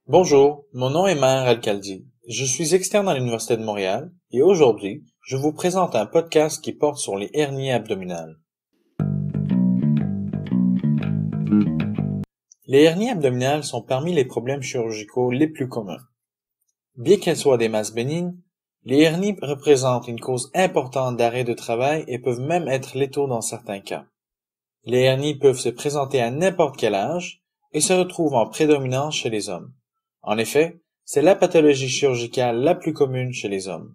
Bonjour, mon nom est Maher Al-Khaldi. Je suis externe à l'Université de Montréal et aujourd'hui, je vous présente un podcast qui porte sur les hernies abdominales. Les hernies abdominales sont parmi les problèmes chirurgicaux les plus communs. Bien qu'elles soient des masses bénignes, les hernies représentent une cause importante d'arrêt de travail et peuvent même être létaux dans certains cas. Les hernies peuvent se présenter à n'importe quel âge et se retrouvent en prédominance chez les hommes. En effet, c'est la pathologie chirurgicale la plus commune chez les hommes.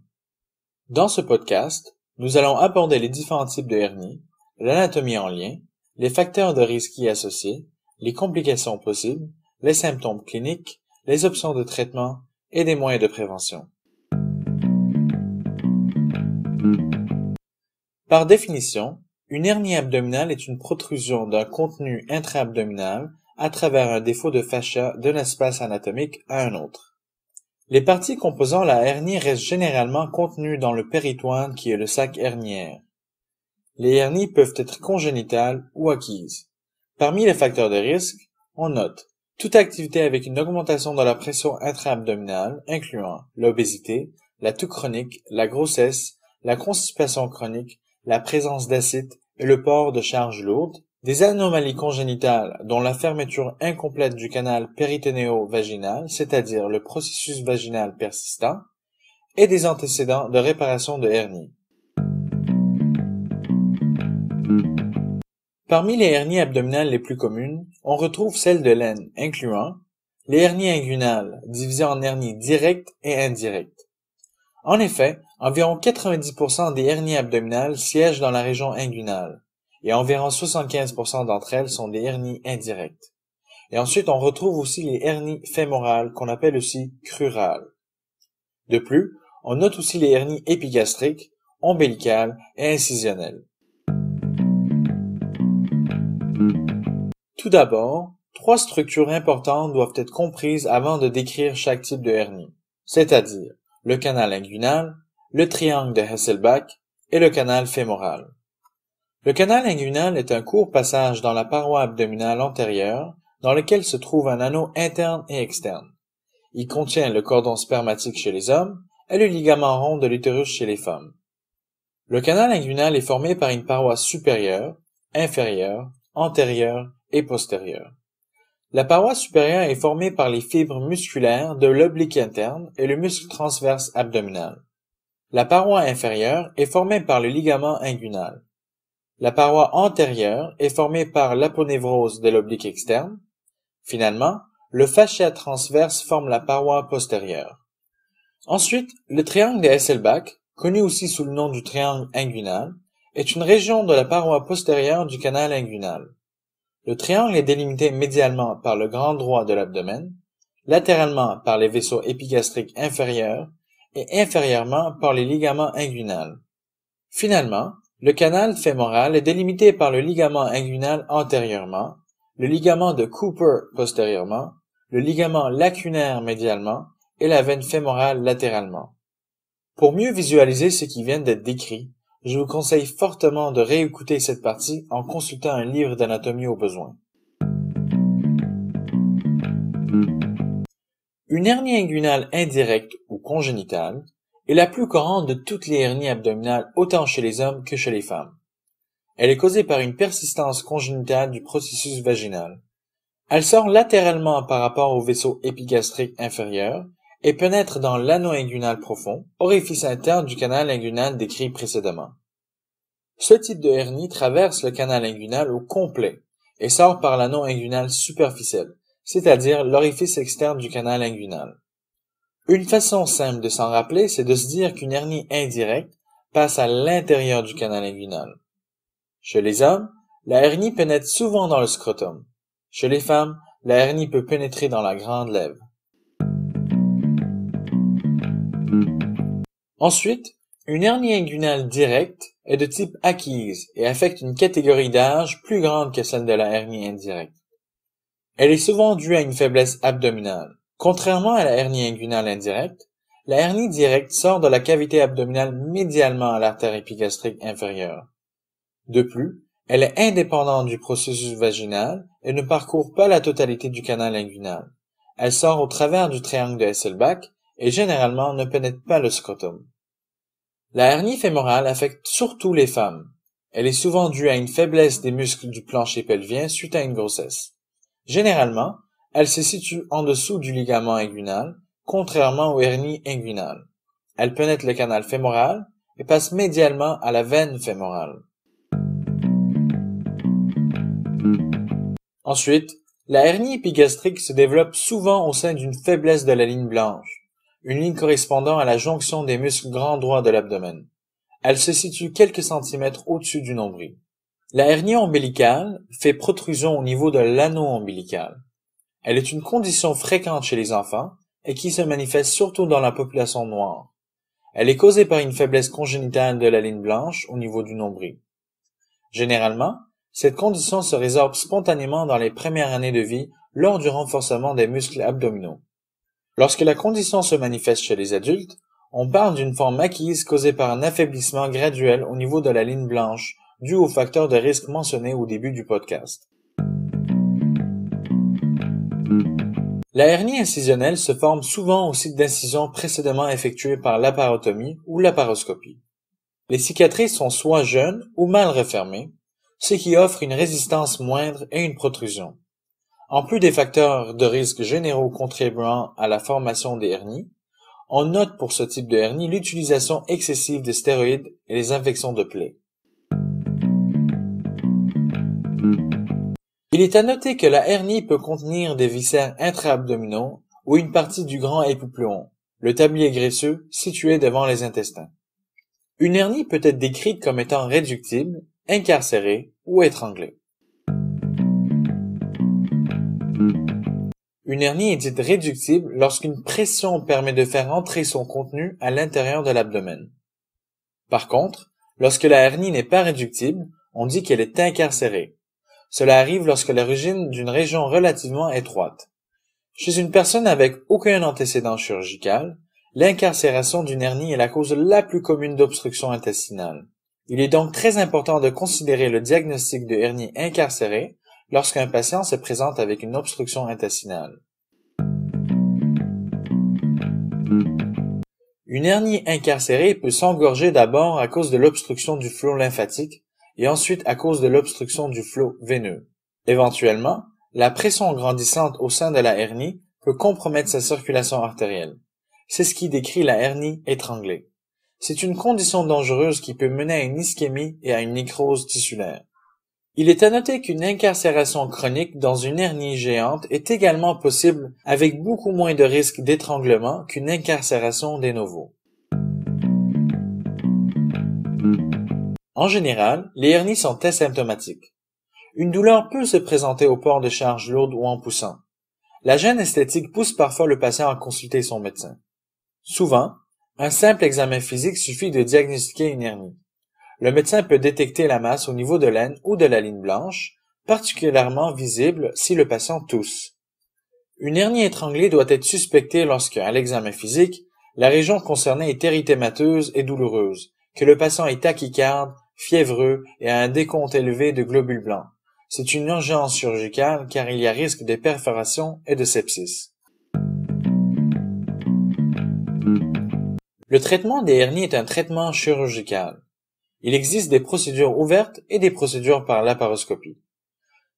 Dans ce podcast, nous allons aborder les différents types de hernies, l'anatomie en lien, les facteurs de risque y associés, les complications possibles, les symptômes cliniques, les options de traitement et des moyens de prévention. Par définition, une hernie abdominale est une protrusion d'un contenu intra-abdominal à travers un défaut de fascia d'un espace anatomique à un autre. Les parties composant la hernie restent généralement contenues dans le péritoine qui est le sac herniaire. Les hernies peuvent être congénitales ou acquises. Parmi les facteurs de risque, on note toute activité avec une augmentation de la pression intra-abdominale, incluant l'obésité, la toux chronique, la grossesse, la constipation chronique, la présence d'acide et le port de charges lourdes, des anomalies congénitales dont la fermeture incomplète du canal péritonéo-vaginal, c'est-à-dire le processus vaginal persistant, et des antécédents de réparation de hernie. Parmi les hernies abdominales les plus communes, on retrouve celles de l'aine, incluant les hernies inguinales, divisées en hernies directes et indirectes. En effet, environ 90% des hernies abdominales siègent dans la région inguinale, et environ 75% d'entre elles sont des hernies indirectes. Et ensuite, on retrouve aussi les hernies fémorales, qu'on appelle aussi crurales. De plus, on note aussi les hernies épigastriques, ombilicales et incisionnelles. Tout d'abord, 3 structures importantes doivent être comprises avant de décrire chaque type de hernie, c'est-à-dire le canal inguinal, le triangle de Hesselbach et le canal fémoral. Le canal inguinal est un court passage dans la paroi abdominale antérieure dans lequel se trouve un anneau interne et externe. Il contient le cordon spermatique chez les hommes et le ligament rond de l'utérus chez les femmes. Le canal inguinal est formé par une paroi supérieure, inférieure, antérieure et postérieure. La paroi supérieure est formée par les fibres musculaires de l'oblique interne et le muscle transverse abdominal. La paroi inférieure est formée par le ligament inguinal. La paroi antérieure est formée par l'aponévrose de l'oblique externe. Finalement, le fascia transverse forme la paroi postérieure. Ensuite, le triangle de Hesselbach, connu aussi sous le nom du triangle inguinal, est une région de la paroi postérieure du canal inguinal. Le triangle est délimité médialement par le grand droit de l'abdomen, latéralement par les vaisseaux épigastriques inférieurs et inférieurement par les ligaments inguinales. Finalement, le canal fémoral est délimité par le ligament inguinal antérieurement, le ligament de Cooper postérieurement, le ligament lacunaire médialement et la veine fémorale latéralement. Pour mieux visualiser ce qui vient d'être décrit, je vous conseille fortement de réécouter cette partie en consultant un livre d'anatomie au besoin. Une hernie inguinale indirecte ou congénitale est la plus courante de toutes les hernies abdominales autant chez les hommes que chez les femmes. Elle est causée par une persistance congénitale du processus vaginal. Elle sort latéralement par rapport au vaisseau épigastrique inférieur et pénètre dans l'anneau inguinal profond, orifice interne du canal inguinal décrit précédemment. Ce type de hernie traverse le canal inguinal au complet et sort par l'anneau inguinal superficiel, c'est-à-dire l'orifice externe du canal inguinal. Une façon simple de s'en rappeler, c'est de se dire qu'une hernie indirecte passe à l'intérieur du canal inguinal. Chez les hommes, la hernie pénètre souvent dans le scrotum. Chez les femmes, la hernie peut pénétrer dans la grande lèvre. Ensuite, une hernie inguinale directe est de type acquise et affecte une catégorie d'âge plus grande que celle de la hernie indirecte. Elle est souvent due à une faiblesse abdominale. Contrairement à la hernie inguinale indirecte, la hernie directe sort de la cavité abdominale médialement à l'artère épigastrique inférieure. De plus, elle est indépendante du processus vaginal et ne parcourt pas la totalité du canal inguinal. Elle sort au travers du triangle de Hasselbalch et généralement ne pénètre pas le scrotum. La hernie fémorale affecte surtout les femmes. Elle est souvent due à une faiblesse des muscles du plancher pelvien suite à une grossesse. Généralement, elle se situe en dessous du ligament inguinal, contrairement aux hernies inguinales. Elle pénètre le canal fémoral et passe médialement à la veine fémorale. Ensuite, la hernie épigastrique se développe souvent au sein d'une faiblesse de la ligne blanche, une ligne correspondant à la jonction des muscles grands droits de l'abdomen. Elle se situe quelques centimètres au-dessus du nombril. La hernie ombilicale fait protrusion au niveau de l'anneau ombilical. Elle est une condition fréquente chez les enfants et qui se manifeste surtout dans la population noire. Elle est causée par une faiblesse congénitale de la ligne blanche au niveau du nombril. Généralement, cette condition se résorbe spontanément dans les premières années de vie lors du renforcement des muscles abdominaux. Lorsque la condition se manifeste chez les adultes, on parle d'une forme acquise causée par un affaiblissement graduel au niveau de la ligne blanche dû aux facteurs de risque mentionnés au début du podcast. La hernie incisionnelle se forme souvent au site d'incision précédemment effectuée par laparotomie ou laparoscopie. Les cicatrices sont soit jeunes ou mal refermées, ce qui offre une résistance moindre et une protrusion. En plus des facteurs de risque généraux contribuant à la formation des hernies, on note pour ce type de hernie l'utilisation excessive de stéroïdes et les infections de plaies. Il est à noter que la hernie peut contenir des viscères intra-abdominaux ou une partie du grand épipléon, le tablier graisseux situé devant les intestins. Une hernie peut être décrite comme étant réductible, incarcérée ou étranglée. Une hernie est dite réductible lorsqu'une pression permet de faire entrer son contenu à l'intérieur de l'abdomen. Par contre, lorsque la hernie n'est pas réductible, on dit qu'elle est incarcérée. Cela arrive lorsque l'origine d'une région relativement étroite. Chez une personne avec aucun antécédent chirurgical, l'incarcération d'une hernie est la cause la plus commune d'obstruction intestinale. Il est donc très important de considérer le diagnostic de hernie incarcérée lorsqu'un patient se présente avec une obstruction intestinale. Une hernie incarcérée peut s'engorger d'abord à cause de l'obstruction du flot lymphatique et ensuite à cause de l'obstruction du flot veineux. Éventuellement, la pression grandissante au sein de la hernie peut compromettre sa circulation artérielle. C'est ce qui décrit la hernie étranglée. C'est une condition dangereuse qui peut mener à une ischémie et à une nécrose tissulaire. Il est à noter qu'une incarcération chronique dans une hernie géante est également possible avec beaucoup moins de risque d'étranglement qu'une incarcération de novo. En général, les hernies sont asymptomatiques. Une douleur peut se présenter au port de charges lourdes ou en poussant. La gêne esthétique pousse parfois le patient à consulter son médecin. Souvent, un simple examen physique suffit de diagnostiquer une hernie. Le médecin peut détecter la masse au niveau de l'aine ou de la ligne blanche, particulièrement visible si le patient tousse. Une hernie étranglée doit être suspectée lorsque, à l'examen physique, la région concernée est érythémateuse et douloureuse, que le patient est tachycarde, fiévreux et a un décompte élevé de globules blancs. C'est une urgence chirurgicale car il y a risque de perforation et de sepsis. Le traitement des hernies est un traitement chirurgical. Il existe des procédures ouvertes et des procédures par laparoscopie.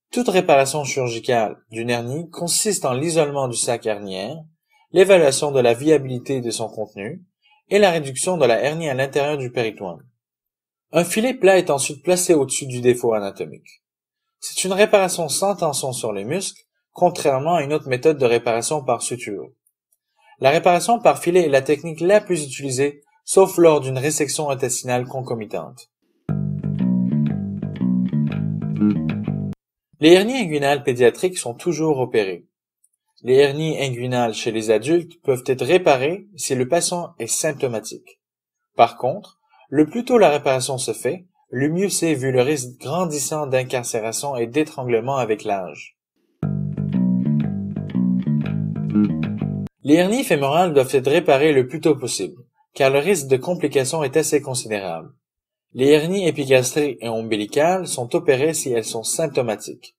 Toute réparation chirurgicale d'une hernie consiste en l'isolement du sac herniaire, l'évaluation de la viabilité de son contenu et la réduction de la hernie à l'intérieur du péritoine. Un filet plat est ensuite placé au-dessus du défaut anatomique. C'est une réparation sans tension sur les muscles, contrairement à une autre méthode de réparation par suture. La réparation par filet est la technique la plus utilisée, sauf lors d'une résection intestinale concomitante. Les hernies inguinales pédiatriques sont toujours opérées. Les hernies inguinales chez les adultes peuvent être réparées si le patient est symptomatique. Par contre, le plus tôt la réparation se fait, le mieux c'est vu le risque grandissant d'incarcération et d'étranglement avec l'âge. Les hernies fémorales doivent être réparées le plus tôt possible, car le risque de complications est assez considérable. Les hernies épigastriques et ombilicales sont opérées si elles sont symptomatiques.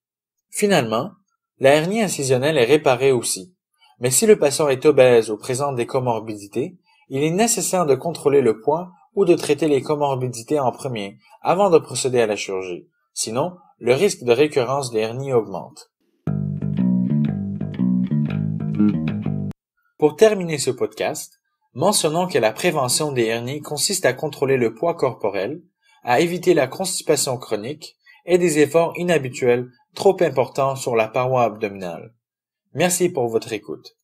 Finalement, la hernie incisionnelle est réparée aussi, Mais si le patient est obèse ou présente des comorbidités, il est nécessaire de contrôler le poids ou de traiter les comorbidités en premier avant de procéder à la chirurgie. Sinon, le risque de récurrence des hernies augmente. Pour terminer ce podcast, mentionnons que la prévention des hernies consiste à contrôler le poids corporel, à éviter la constipation chronique et des efforts inhabituels trop importants sur la paroi abdominale. Merci pour votre écoute.